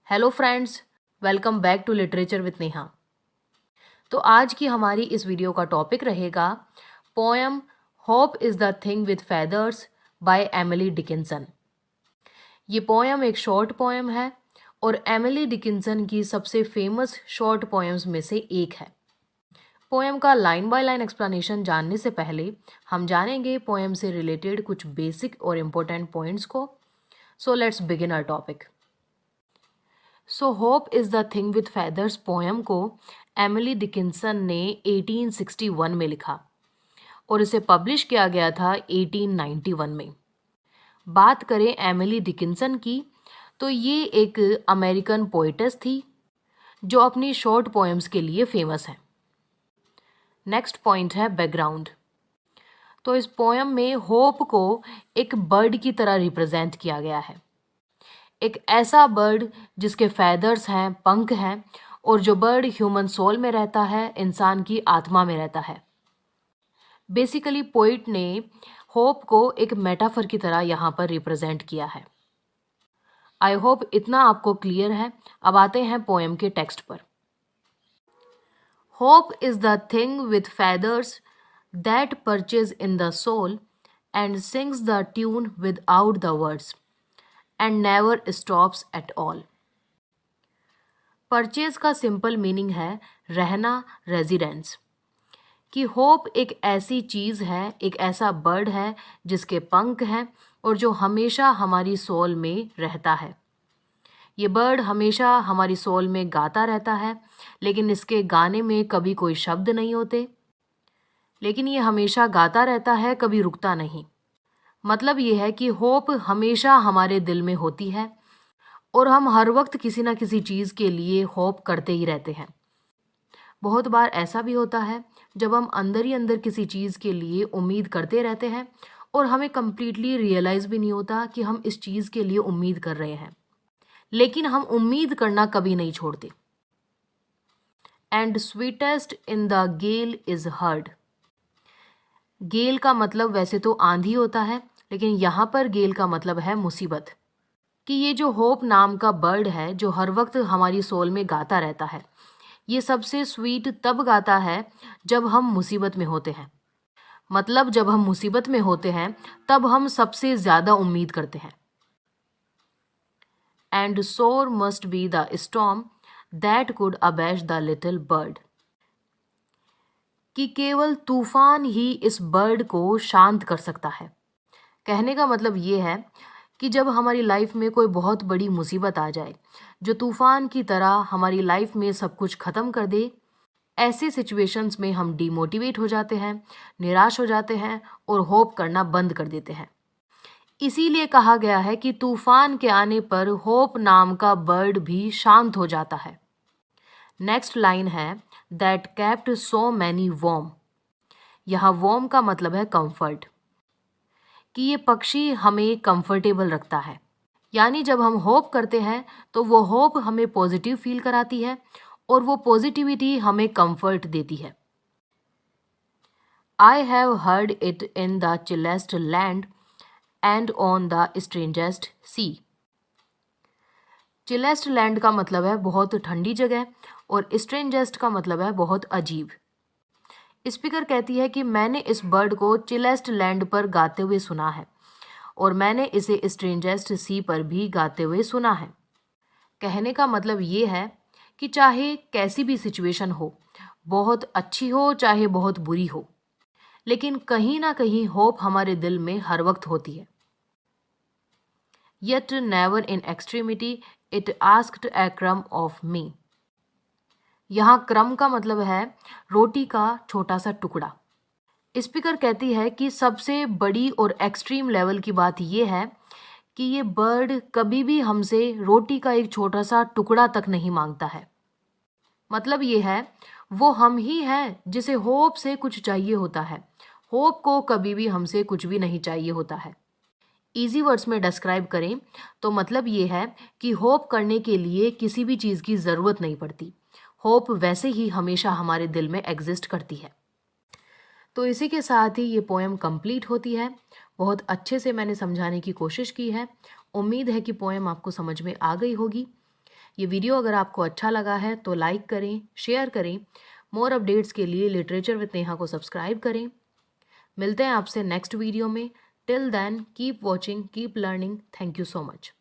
Hello friends, welcome back to literature with Neha. तो आज की हमारी इस वीडियो का टॉपिक रहेगा poem hope is the thing with feathers by Emily Dickinson. ये पोएम एक शॉर्ट पोएम है और एमिली डिकिंसन की सबसे फेमस शॉर्ट पोएम्स में से एक है। पोएम का लाइन बाय लाइन एक्सप्लेनेशन जानने से पहले हम जानेंगे पोएम से रिलेटेड कुछ बेसिक और इम्पोर्टेंट पॉइंट्स को। So let's begin our topic. So hope is the thing with feathers poem को एमिली डिकिंसन ने 1861 में लिखा और इसे पब्लिश किया गया था 1891 में। बात करें एमिली डिकिंसन की तो ये एक अमेरिकन पोइटस थी जो अपनी शॉर्ट पोएम्स के लिए फेमस है। नेक्स्ट पॉइंट है बैकग्राउंड। तो इस पोएम में होप को एक बर्ड की तरह रिप्रेजेंट किया गया है, एक ऐसा बर्ड जिसके फैदर्स हैं, पंख हैं, और जो बर्ड ह्यूमन सोल में रहता है, इंसान की आत्मा में रहता है। बेसिकली पोइट ने होप को एक मेटाफर की तरह यहाँ पर रिप्रेजेंट किया है। आई होप इतना आपको क्लियर है। अब आते हैं पोएम के टेक्स्ट पर। Hope is the thing with feathers that perches in the soul and sings the tune without the words and never stops at all. Perches का सिंपल मीनिंग है रहना, रेजिडेंस। कि होप एक ऐसी चीज़ है, एक ऐसा बर्ड है जिसके पंख हैं और जो हमेशा हमारी सोल में रहता है। ये बर्ड हमेशा हमारी सोल में गाता रहता है, लेकिन इसके गाने में कभी कोई शब्द नहीं होते, लेकिन ये हमेशा गाता रहता है, कभी रुकता नहीं। मतलब ये है कि होप हमेशा हमारे दिल में होती है और हम हर वक्त किसी ना किसी चीज़ के लिए होप करते ही रहते हैं। बहुत बार ऐसा भी होता है जब हम अंदर ही अंदर किसी चीज़ के लिए उम्मीद करते रहते हैं और हमें कम्प्लीटली रियलाइज़ भी नहीं होता कि हम इस चीज़ के लिए उम्मीद कर रहे हैं, लेकिन हम उम्मीद करना कभी नहीं छोड़ते। And sweetest in the gale is heard. Gale का मतलब वैसे तो आंधी होता है, लेकिन यहाँ पर गेल का मतलब है मुसीबत। कि ये जो होप नाम का बर्ड है जो हर वक्त हमारी सोल में गाता रहता है, ये सबसे स्वीट तब गाता है जब हम मुसीबत में होते हैं। मतलब जब हम मुसीबत में होते हैं तब हम सबसे ज़्यादा उम्मीद करते हैं। And sore must be the storm that could abash the little bird. कि केवल तूफान ही इस बर्ड को शांत कर सकता है। कहने का मतलब ये है कि जब हमारी लाइफ में कोई बहुत बड़ी मुसीबत आ जाए जो तूफान की तरह हमारी लाइफ में सब कुछ ख़त्म कर दे, ऐसे सिचुएशंस में हम डिमोटिवेट हो जाते हैं, निराश हो जाते हैं और होप करना बंद कर देते हैं। इसीलिए कहा गया है कि तूफान के आने पर होप नाम का बर्ड भी शांत हो जाता है। नेक्स्ट लाइन है that kept so many warm. यहाँ वॉर्म का मतलब है कंफर्ट। कि ये पक्षी हमें कंफर्टेबल रखता है। यानी जब हम होप करते हैं तो वो होप हमें पॉजिटिव फील कराती है और वो पॉजिटिविटी हमें कंफर्ट देती है। I have heard it in the chillest land and on the strangest sea. Chillest land का मतलब है बहुत ठंडी जगह और स्ट्रेंजेस्ट का मतलब है बहुत अजीब। स्पीकर कहती है कि मैंने इस बर्ड को चिलेस्ट लैंड पर गाते हुए सुना है और मैंने इसे स्ट्रेंजेस्ट सी पर भी गाते हुए सुना है। कहने का मतलब ये है कि चाहे कैसी भी सिचुएशन हो, बहुत अच्छी हो चाहे बहुत बुरी हो, लेकिन कहीं ना कहीं होप हमारे दिल में हर वक्त होती है। Yet never in extremity it asked a crumb of मी। यहाँ क्रम का मतलब है रोटी का छोटा सा टुकड़ा। स्पीकर कहती है कि सबसे बड़ी और एक्सट्रीम लेवल की बात यह है कि ये बर्ड कभी भी हमसे रोटी का एक छोटा सा टुकड़ा तक नहीं मांगता है। मतलब ये है वो हम ही हैं जिसे होप से कुछ चाहिए होता है। होप को कभी भी हमसे कुछ भी नहीं चाहिए होता है। इजी वर्ड्स में डिस्क्राइब करें तो मतलब ये है कि होप करने के लिए किसी भी चीज़ की ज़रूरत नहीं पड़ती। होप वैसे ही हमेशा हमारे दिल में एग्जिस्ट करती है। तो इसी के साथ ही ये पोएम कंप्लीट होती है। बहुत अच्छे से मैंने समझाने की कोशिश की है। उम्मीद है कि पोएम आपको समझ में आ गई होगी। ये वीडियो अगर आपको अच्छा लगा है तो लाइक करें, शेयर करें। मोर अपडेट्स के लिए लिटरेचर विद नेहा को सब्सक्राइब करें। मिलते हैं आपसे नेक्स्ट वीडियो में। Till then keep watching, keep learning. Thank you so much.